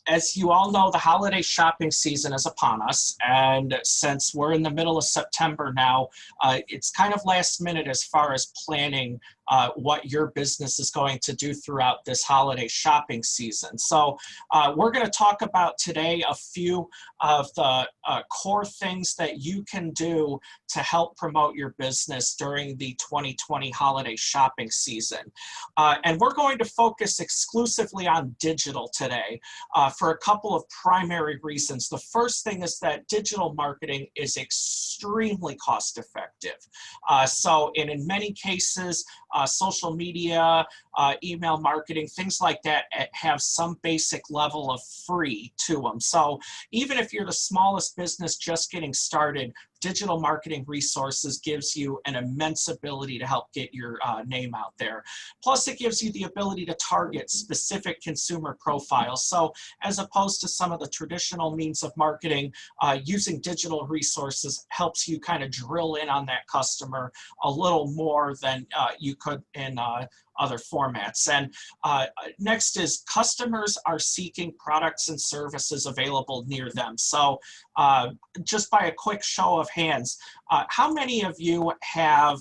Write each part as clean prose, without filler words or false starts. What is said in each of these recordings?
As you all know, the holiday shopping season is upon us, and since we're in the middle of September now, it's kind of last minute as far as planning what your business is going to do throughout this holiday shopping season. So we're going to talk about today a few of the core things that you can do to help promote your business during the 2020 holiday shopping season. And we're going to focus exclusively on digital today. For a couple of primary reasons. The first thing is that digital marketing is extremely cost effective. So in many cases, social media, email marketing, things like that have some basic level of free to them. So even if you're the smallest business just getting started, digital marketing resources gives you an immense ability to help get your name out there. Plus, it gives you the ability to target specific consumer profiles. So as opposed to some of the traditional means of marketing, using digital resources helps you kind of drill in on that customer a little more than you could in other formats. And next is customers are seeking products and services available near them. So just by a quick show of hands, how many of you have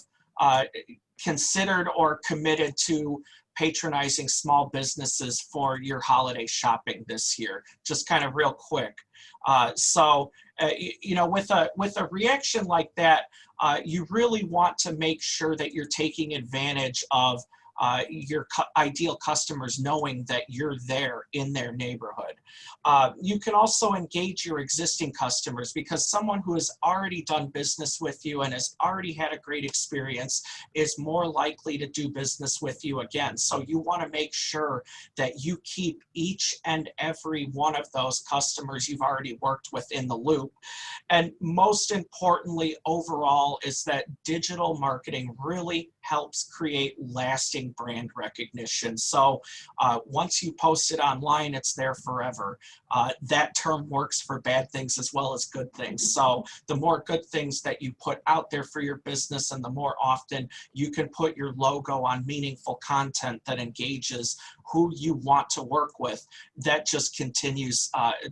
considered or committed to patronizing small businesses for your holiday shopping this year? Just kind of real quick. You know, with a reaction like that, you really want to make sure that you're taking advantage of your ideal customers knowing that you're there in their neighborhood. You can also engage your existing customers, because someone who has already done business with you and has already had a great experience is more likely to do business with you again. So you want to make sure that you keep each and every one of those customers you've already worked with in the loop. And most importantly, overall, is that digital marketing really helps create lasting brand recognition. So once you post it online, it's there forever. That term works for bad things as well as good things. So the more good things that you put out there for your business, and the more often you can put your logo on meaningful content that engages who you want to work with, that just continues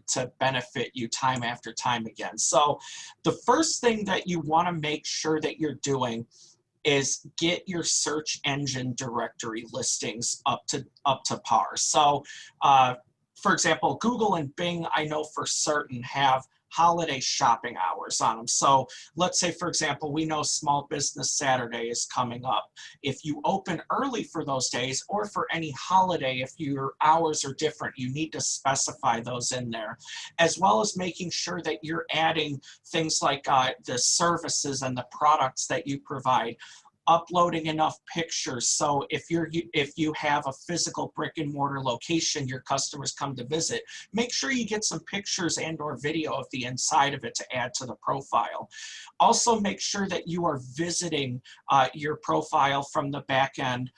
to benefit you time after time again. So the first thing that you want to make sure that you're doing is get your search engine directory listings up to par. So for example, Google and Bing, I know for certain, have holiday shopping hours on them. So let's say, for example, we know Small Business Saturday is coming up. If you open early for those days, or for any holiday, if your hours are different, you need to specify those in there, as well as making sure that you're adding things like the services and the products that you provide. Uploading enough pictures, so if you have a physical brick and mortar location your customers come to visit, make sure you get some pictures and or video of the inside of it to add to the profile. Also, make sure that you are visiting your profile from the back end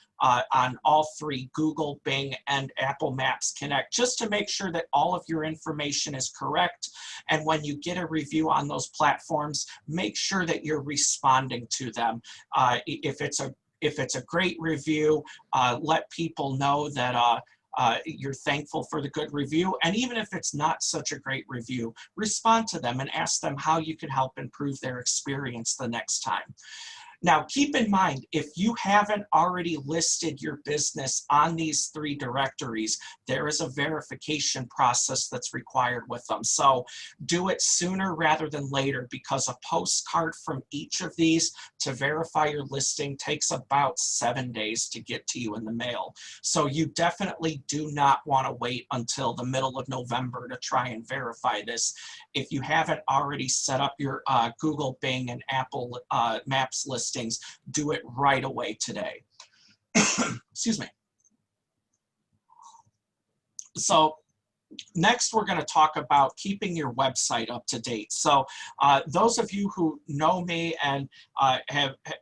on all three, Google, Bing, and Apple Maps Connect, just to make sure that all of your information is correct. And when you get a review on those platforms, make sure that you're responding to them. If it's a great review, let people know that you're thankful for the good review. And even if it's not such a great review, respond to them and ask them how you can help improve their experience the next time. Now, keep in mind, if you haven't already listed your business on these three directories, there is a verification process that's required with them. So do it sooner rather than later, because a postcard from each of these to verify your listing takes about 7 days to get to you in the mail. So you definitely do not want to wait until the middle of November to try and verify this. If you haven't already set up your Google, Bing, and Apple Maps listings, do it right away today. Excuse me. So next, we're going to talk about keeping your website up to date. So those of you who know me and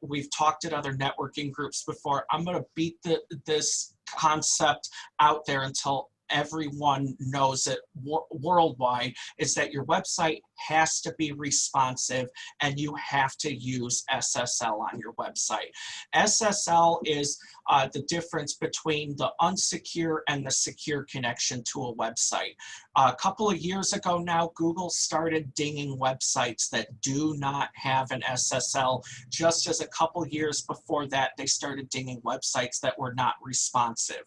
we've talked at other networking groups before, I'm going to beat this concept out there until everyone knows it worldwide, is that your website has to be responsive, and you have to use SSL on your website. SSL is the difference between the unsecure and the secure connection to a website. A couple of years ago now, Google started dinging websites that do not have an SSL, just as a couple years before that, they started dinging websites that were not responsive.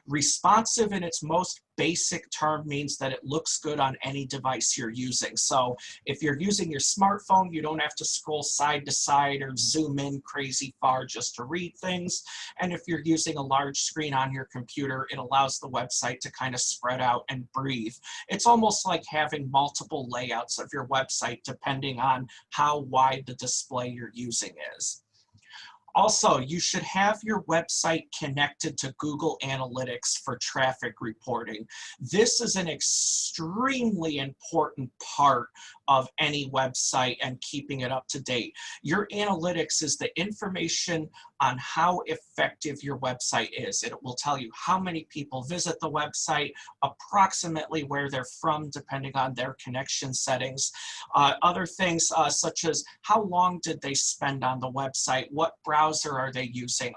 Responsive in its most basic term means that it looks good on any device you're using. So if you're using your smartphone, you don't have to scroll side to side or zoom in crazy far just to read things. And if you're using a large screen on your computer, it allows the website to kind of spread out and breathe. It's almost like having multiple layouts of your website depending on how wide the display you're using is. Also, you should have your website connected to Google Analytics for traffic reporting. This is an extremely important part of any website and keeping it up to date. Your analytics is the information on how effective your website is. It will tell you how many people visit the website, approximately where they're from, depending on their connection settings. Other things such as how long did they spend on the website, what browser are they using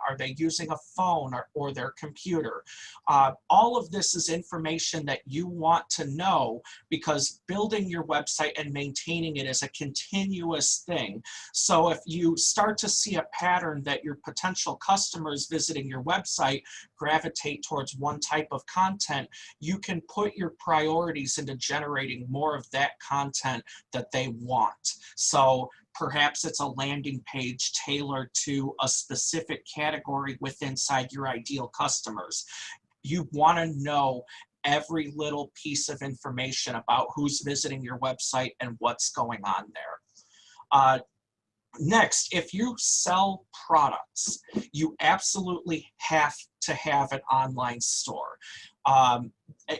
a phone or their computer. All of this is information that you want to know, because building your website and maintaining it is a continuous thing. So if you start to see a pattern that your potential customers visiting your website gravitate towards one type of content, you can put your priorities into generating more of that content that they want. So perhaps it's a landing page tailored to a specific category inside your ideal customers. You want to know every little piece of information about who's visiting your website and what's going on there. Next, if you sell products, you absolutely have to have an online store.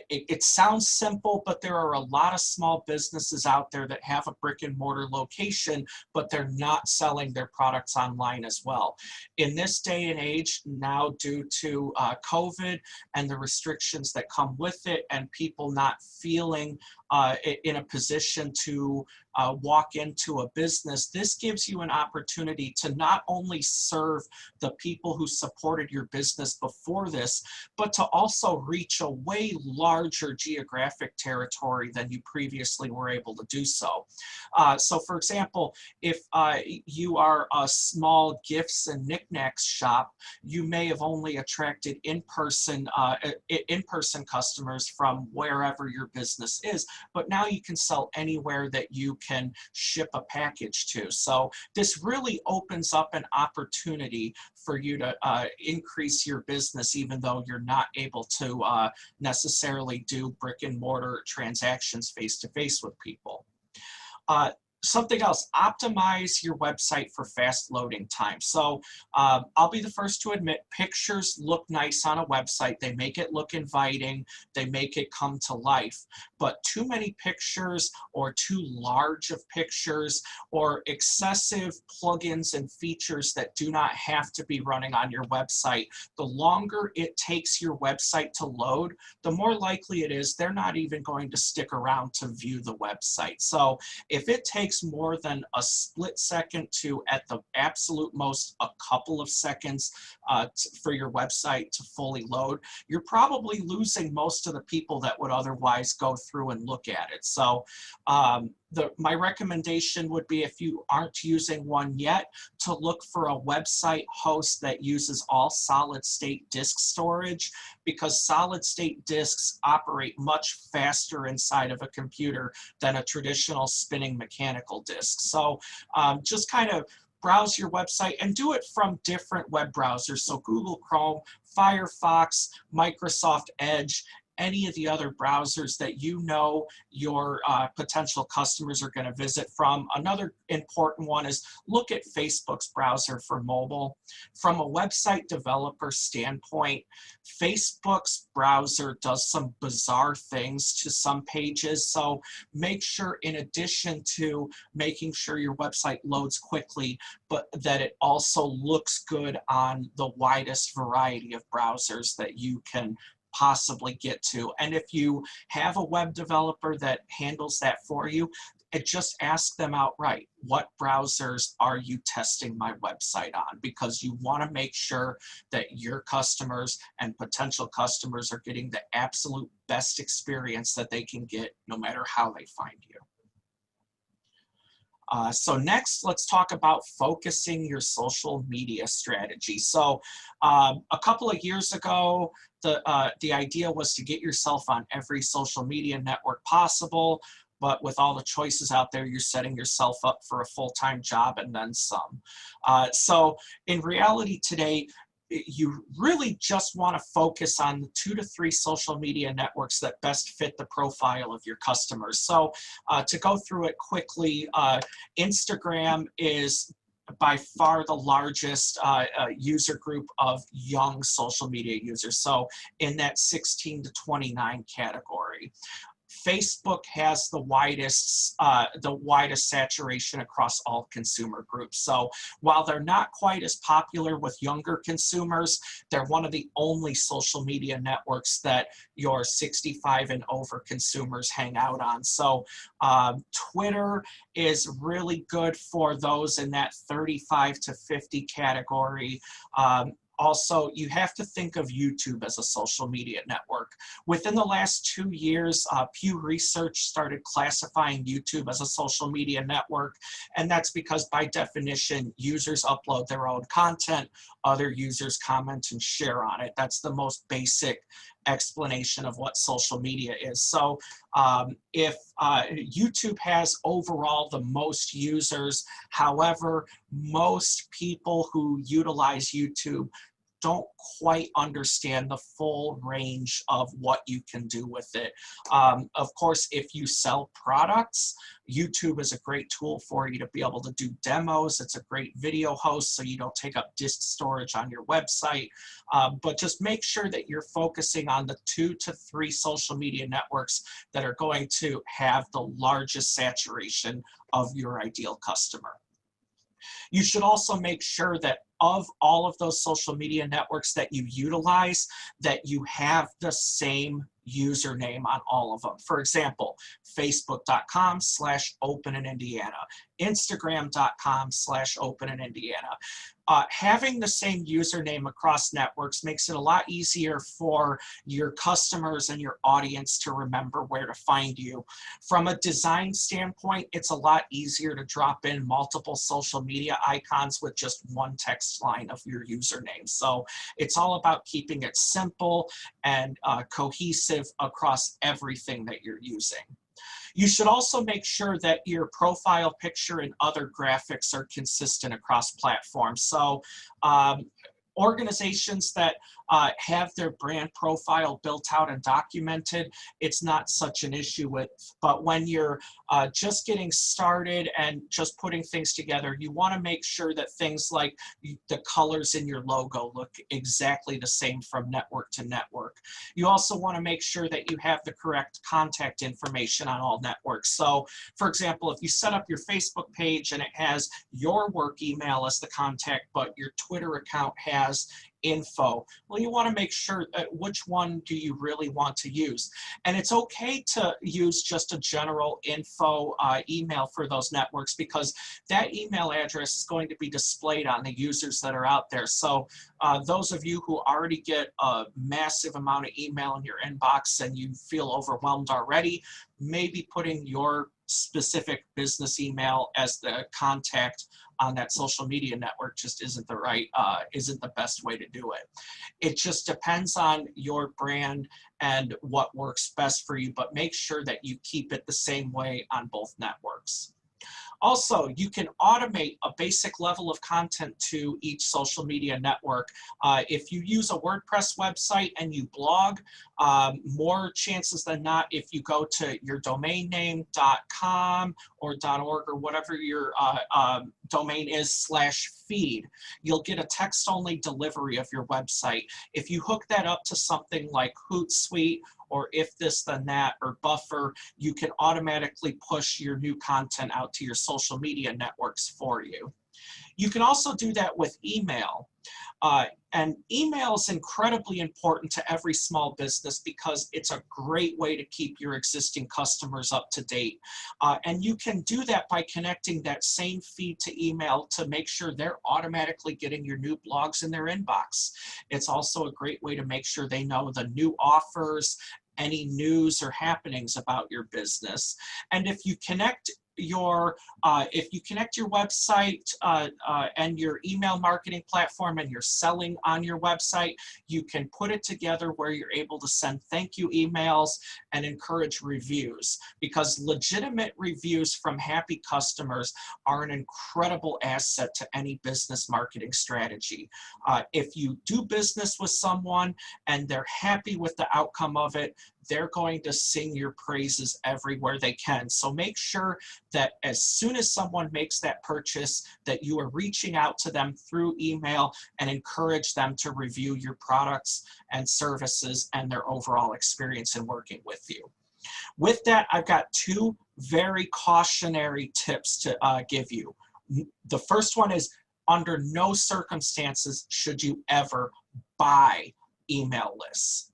It sounds simple, but there are a lot of small businesses out there that have a brick and mortar location, but they're not selling their products online as well. In this day and age, now due to COVID and the restrictions that come with it, and people not feeling in a position to walk into a business, this gives you an opportunity to not only serve the people who supported your business before this, but to also reach a way larger geographic territory than you previously were able to do so. So for example, if you are a small gifts and knickknacks shop, you may have only attracted in-person customers from wherever your business is, but now you can sell anywhere that you can ship a package to. So this really opens up an opportunity for you to increase your business, even though you're not able to necessarily do brick and mortar transactions face-to-face with people. Something else, optimize your website for fast loading time. So I'll be the first to admit, pictures look nice on a website. They make it look inviting. They make it come to life. But too many pictures or too large of pictures or excessive plugins and features that do not have to be running on your website, the longer it takes your website to load, the more likely it is they're not even going to stick around to view the website. So if it takes more than a split second to, at the absolute most, a couple of seconds for your website to fully load, you're probably losing most of the people that would otherwise go through and look at it. So my recommendation would be, if you aren't using one yet, to look for a website host that uses all solid-state disk storage, because solid-state disks operate much faster inside of a computer than a traditional spinning mechanical disk. So just kind of browse your website and do it from different web browsers. So Google Chrome, Firefox, Microsoft Edge, any of the other browsers that you know your potential customers are going to visit from. Another important one is look at Facebook's browser for mobile. From a website developer standpoint, Facebook's browser does some bizarre things to some pages. So make sure, in addition to making sure your website loads quickly, but that it also looks good on the widest variety of browsers that you can possibly get to. And if you have a web developer that handles that for you, and just ask them outright, what browsers are you testing my website on? Because you want to make sure that your customers and potential customers are getting the absolute best experience that they can get no matter how they find you. So next, let's talk about focusing your social media strategy. So a couple of years ago, the idea was to get yourself on every social media network possible, but with all the choices out there, you're setting yourself up for a full-time job and then some. So in reality today, you really just want to focus on the 2 to 3 social media networks that best fit the profile of your customers. So to go through it quickly, Instagram is by far the largest user group of young social media users. So in that 16 to 29 category. Facebook has the widest saturation across all consumer groups. So while they're not quite as popular with younger consumers, they're one of the only social media networks that your 65 and over consumers hang out on. So Twitter is really good for those in that 35 to 50 category. Also, you have to think of YouTube as a social media network. Within the last 2 years, Pew Research started classifying YouTube as a social media network, and that's because by definition, users upload their own content, other users comment and share on it. That's the most basic explanation of what social media is. So if YouTube has overall the most users, however, most people who utilize YouTube don't quite understand the full range of what you can do with it. Of course, if you sell products, YouTube is a great tool for you to be able to do demos. It's a great video host so you don't take up disk storage on your website. But just make sure that you're focusing on the 2 to 3 social media networks that are going to have the largest saturation of your ideal customer. You should also make sure that of all of those social media networks that you utilize, that you have the same username on all of them. For example, facebook.com/openinIndiana, instagram.com/openinIndiana. Having the same username across networks makes it a lot easier for your customers and your audience to remember where to find you. From a design standpoint, it's a lot easier to drop in multiple social media icons with just one text line of your username. So it's all about keeping it simple and cohesive across everything that you're using. You should also make sure that your profile picture and other graphics are consistent across platforms. So organizations that have their brand profile built out and documented, it's not such an issue with, but when you're just getting started and just putting things together, you want to make sure that things like the colors in your logo look exactly the same from network to network. You also want to make sure that you have the correct contact information on all networks. So for example, if you set up your Facebook page and it has your work email as the contact, but your Twitter account has info, well, you want to make sure which one do you really want to use. And it's okay to use just a general info email for those networks, because that email address is going to be displayed on the users that are out there. So those of you who already get a massive amount of email in your inbox and you feel overwhelmed already, maybe putting your specific business email as the contact on that social media network just isn't the best way to do it. It just depends on your brand and what works best for you, but make sure that you keep it the same way on both networks. Also, you can automate a basic level of content to each social media network. If you use a WordPress website and you blog, more chances than not, if you go to your domain name .com or .org or whatever your domain is /feed, you'll get a text-only delivery of your website. If you hook that up to something like Hootsuite or If This Then That or Buffer, you can automatically push your new content out to your social media networks for you. You can also do that with email. And email is incredibly important to every small business because it's a great way to keep your existing customers up to date. And you can do that by connecting that same feed to email to make sure they're automatically getting your new blogs in their inbox. It's also a great way to make sure they know the new offers, any news or happenings about your business. And if you connect your website and your email marketing platform and you're selling on your website, you can put it together where you're able to send thank you emails and encourage reviews, because legitimate reviews from happy customers are an incredible asset to any business marketing strategy. If you do business with someone and they're happy with the outcome of it, they're going to sing your praises everywhere they can. So make sure that as soon as someone makes that purchase, that you are reaching out to them through email and encourage them to review your products and services and their overall experience in working with you. With that, I've got two very cautionary tips to give you. The first one is, under no circumstances should you ever buy email lists.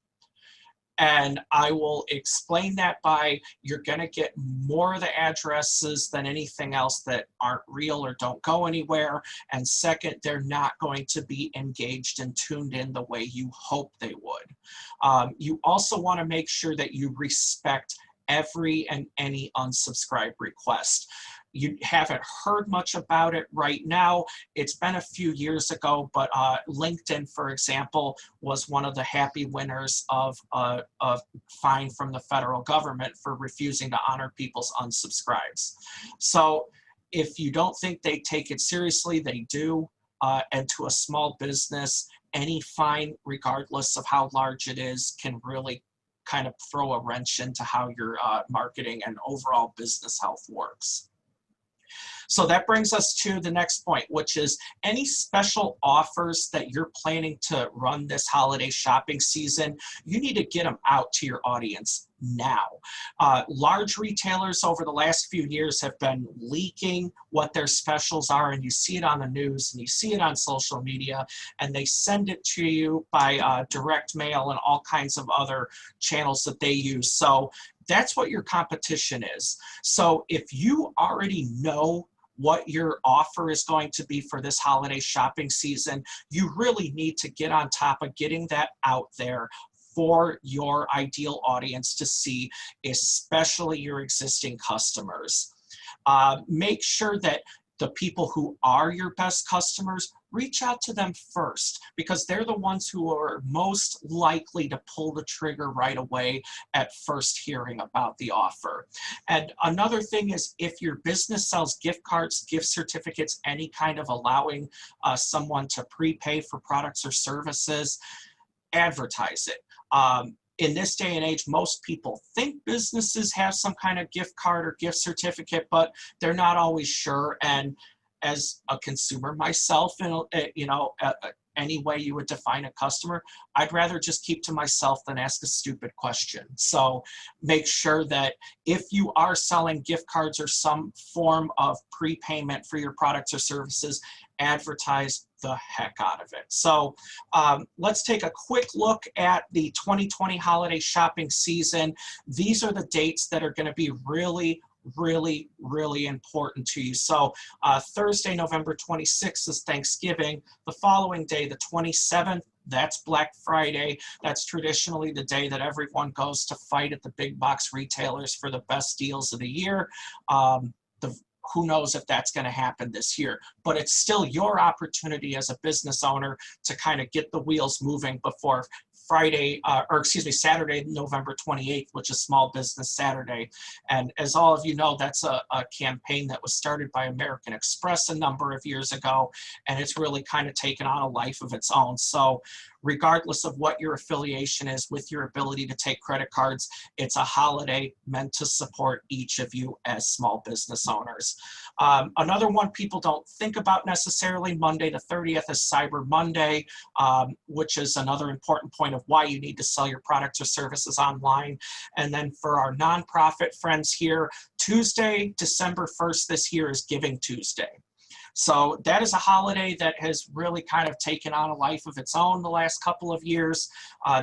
And I will explain that by, you're going to get more of the addresses than anything else that aren't real or don't go anywhere. And second, they're not going to be engaged and tuned in the way you hope they would. You also want to make sure that you respect every and any unsubscribe request. You haven't heard much about it right now. It's been a few years ago, but LinkedIn, for example, was one of the happy winners of a fine from the federal government for refusing to honor people's unsubscribes. So if you don't think they take it seriously, they do. And to a small business, any fine, regardless of how large it is, can really kind of throw a wrench into how your marketing and overall business health works. So that brings us to the next point, which is any special offers that you're planning to run this holiday shopping season, you need to get them out to your audience now. Large retailers over the last few years have been leaking what their specials are, and you see it on the news and you see it on social media, and they send it to you by direct mail and all kinds of other channels that they use. So that's what your competition is. So if you already know what your offer is going to be for this holiday shopping season, you really need to get on top of getting that out there for your ideal audience to see, especially your existing customers. Make sure that the people who are your best customers, reach out to them first, because they're the ones who are most likely to pull the trigger right away at first hearing about the offer. And another thing is, if your business sells gift cards, gift certificates, any kind of allowing someone to prepay for products or services, advertise it. In this day and age, most people think businesses have some kind of gift card or gift certificate, but they're not always sure. And as a consumer myself, and any way you would define a customer, I'd rather just keep to myself than ask a stupid question. So make sure that if you are selling gift cards or some form of prepayment for your products or services, advertise the heck out of it. So let's take a quick look at the 2020 holiday shopping season. These are the dates that are going to be really important to you. So Thursday, November 26th is Thanksgiving. The following day, the 27th, that's Black Friday. That's traditionally the day that everyone goes to fight at the big box retailers for the best deals of the year. Who knows if that's going to happen this year, but it's still your opportunity as a business owner to kind of get the wheels moving before Saturday, November 28th, which is Small Business Saturday. And as all of you know, that's a campaign that was started by American Express a number of years ago, and it's really kind of taken on a life of its own. So regardless of what your affiliation is with your ability to take credit cards, it's a holiday meant to support each of you as small business owners. Another one people don't think about necessarily, Monday the 30th is Cyber Monday, which is another important point of why you need to sell your products or services online. And then for our nonprofit friends here, Tuesday, December 1st this year is Giving Tuesday. So that is a holiday that has really kind of taken on a life of its own the last couple of years.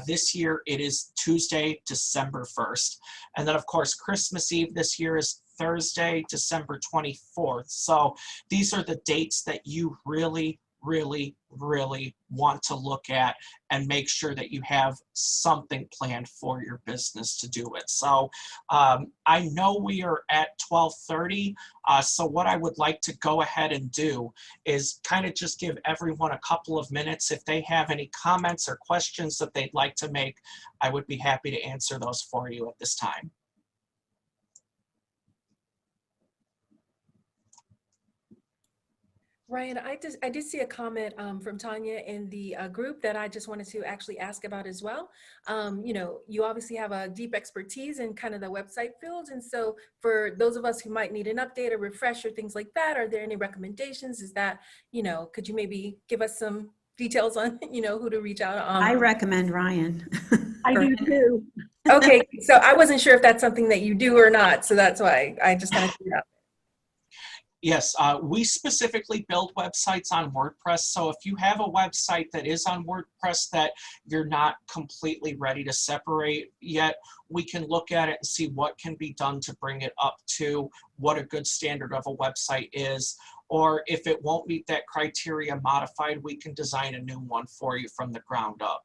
This year it is Tuesday, December 1st. And then of course, Christmas Eve this year is Thursday, December 24th. So these are the dates that you really want to look at and make sure that you have something planned for your business to do it. So I know we are at 12:30. So what I would like to go ahead and do is kind of just give everyone a couple of minutes. If they have any comments or questions that they'd like to make, I would be happy to answer those for you at this time. Ryan, I did see a comment from Tanya in the group that I just wanted to actually ask about as well. You know, you obviously have a deep expertise in kind of the website field. And so for those of us who might need an update or refresher, things like that, are there any recommendations? Is that, you know, could you maybe give us some details on, you know, who to reach out? I recommend Ryan. I do too. Okay, so I wasn't sure if that's something that you do or not. So that's why I just kind of threw it out. Yes, we specifically build websites on WordPress. So if you have a website that is on WordPress that you're not completely ready to separate yet, we can look at it and see what can be done to bring it up to what a good standard of a website is. Or if it won't meet that criteria modified, we can design a new one for you from the ground up.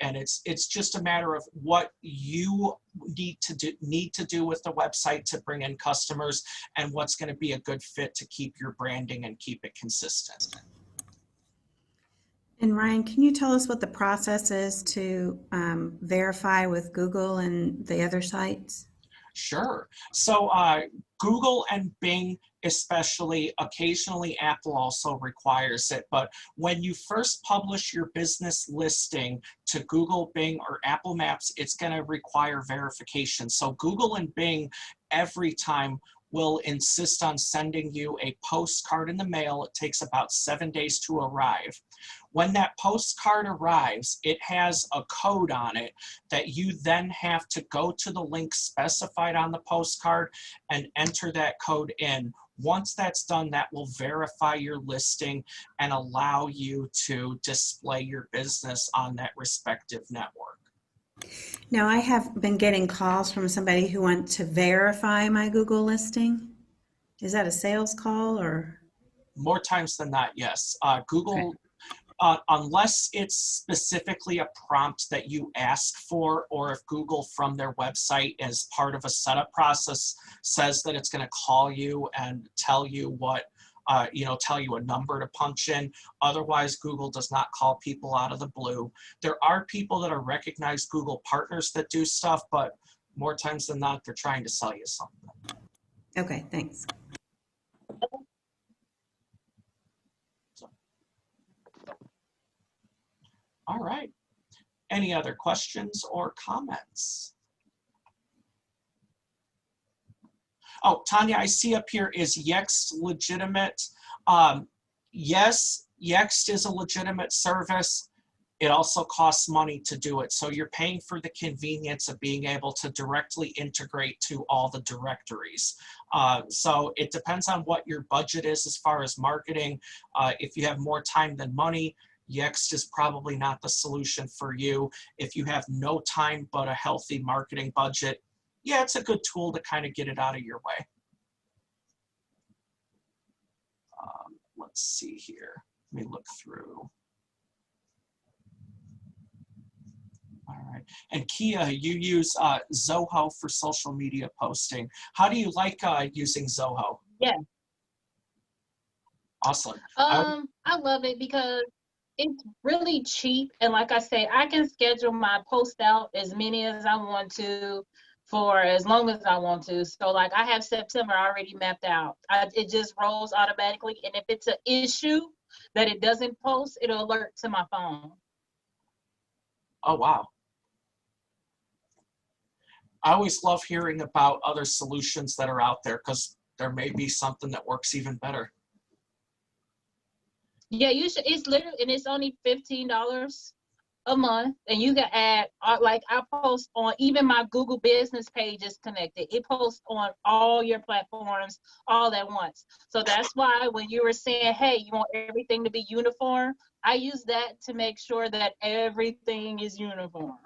And it's just a matter of what you need to do with the website to bring in customers and what's going to be a good fit to keep your branding and keep it consistent. And Ryan, can you tell us what the process is to verify with Google and the other sites? Sure. So Google and Bing especially, occasionally Apple also requires it, but when you first publish your business listing to Google, Bing, or Apple Maps, it's going to require verification. So Google and Bing every time will insist on sending you a postcard in the mail. It takes about 7 days to arrive. When that postcard arrives, it has a code on it that you then have to go to the link specified on the postcard and enter that code in. Once that's done, that will verify your listing and allow you to display your business on that respective network. Now, I have been getting calls from somebody who wants to verify my Google listing. Is that a sales call or? More times than not, yes. Google, unless it's specifically a prompt that you ask for, or if Google from their website as part of a setup process says that it's going to call you and tell you what, tell you a number to punch in. Otherwise, Google does not call people out of the blue. There are people that are recognized Google partners that do stuff, but more times than not, they're trying to sell you something. Okay, thanks. All right. Any other questions or comments? Oh, Tanya, I see up here, is Yext legitimate? Yes, Yext is a legitimate service. It also costs money to do it. So you're paying for the convenience of being able to directly integrate to all the directories. So it depends on what your budget is as far as marketing. If you have more time than money, Yext is probably not the solution for you. If you have no time but a healthy marketing budget, yeah, it's a good tool to kind of get it out of your way. Let's see here. Let me look through. All right. And Kia, you use Zoho for social media posting. How do you like using Zoho? Yeah. Awesome. I love it because it's really cheap. And like I say, I can schedule my post out as many as I want to for as long as I want to. So like I have September already mapped out. It just rolls automatically. And if it's an issue that it doesn't post, it'll alert to my phone. Oh, wow. I always love hearing about other solutions that are out there because there may be something that works even better. Yeah, you should. It's literally, and it's only $15 a month, and you can add, like I post on, even my Google business page is connected. It posts on all your platforms all at once. So that's why when you were saying, hey, you want everything to be uniform, I use that to make sure that everything is uniform.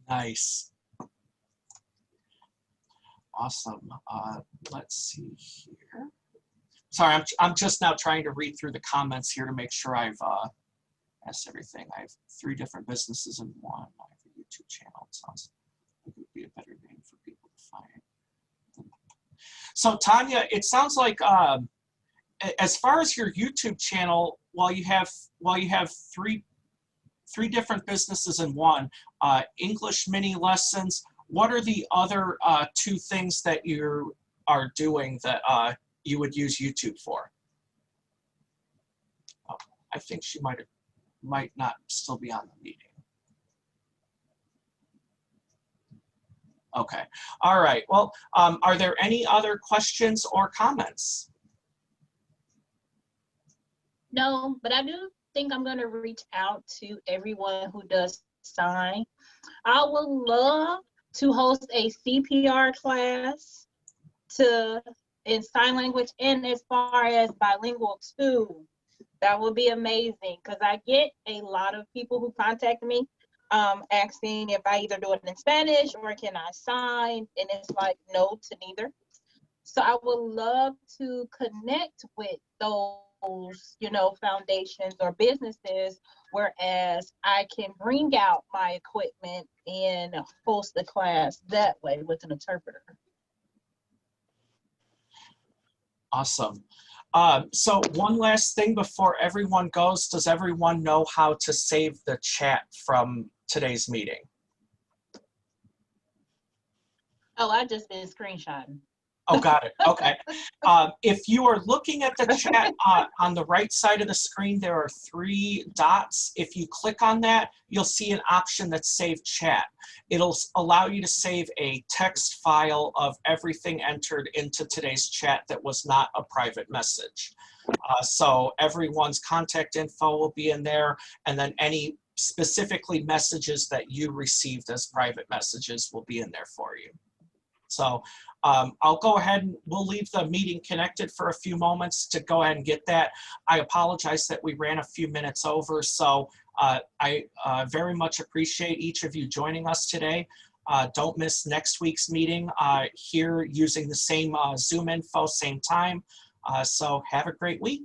Nice. Awesome. Let's see here. Sorry, I'm just now trying to read through the comments here to make sure I've asked everything. I have 3 different businesses in one. I have a YouTube channel. It sounds like it would be a better name for people to find. So Tanya, it sounds like as far as your YouTube channel, while you have 3 different businesses in one, English mini lessons, what are the other 2 things that you are doing that you would use YouTube for? Oh, I think she might not still be on the meeting. Okay. All right. Well, are there any other questions or comments? No, but I do think I'm going to reach out to everyone who does sign. I would love to host a CPR class in sign language, and as far as bilingual too. That would be amazing, because I get a lot of people who contact me asking if I either do it in Spanish or can I sign, and it's like no to neither. So I would love to connect with those, foundations or businesses, whereas I can bring out my equipment and host the class that way with an interpreter. Awesome. So one last thing before everyone goes, does everyone know how to save the chat from today's meeting? Oh, I just been screenshotting. Oh, got it. Okay. If you are looking at the chat on the right side of the screen, there are 3 dots. If you click on that, you'll see an option that's Save Chat. It'll allow you to save a text file of everything entered into today's chat that was not a private message. So everyone's contact info will be in there, and then any specifically messages that you received as private messages will be in there for you. So I'll go ahead and we'll leave the meeting connected for a few moments to go ahead and get that. I apologize that we ran a few minutes over, so I very much appreciate each of you joining us today. Don't miss next week's meeting here using the same Zoom info, same time. So have a great week.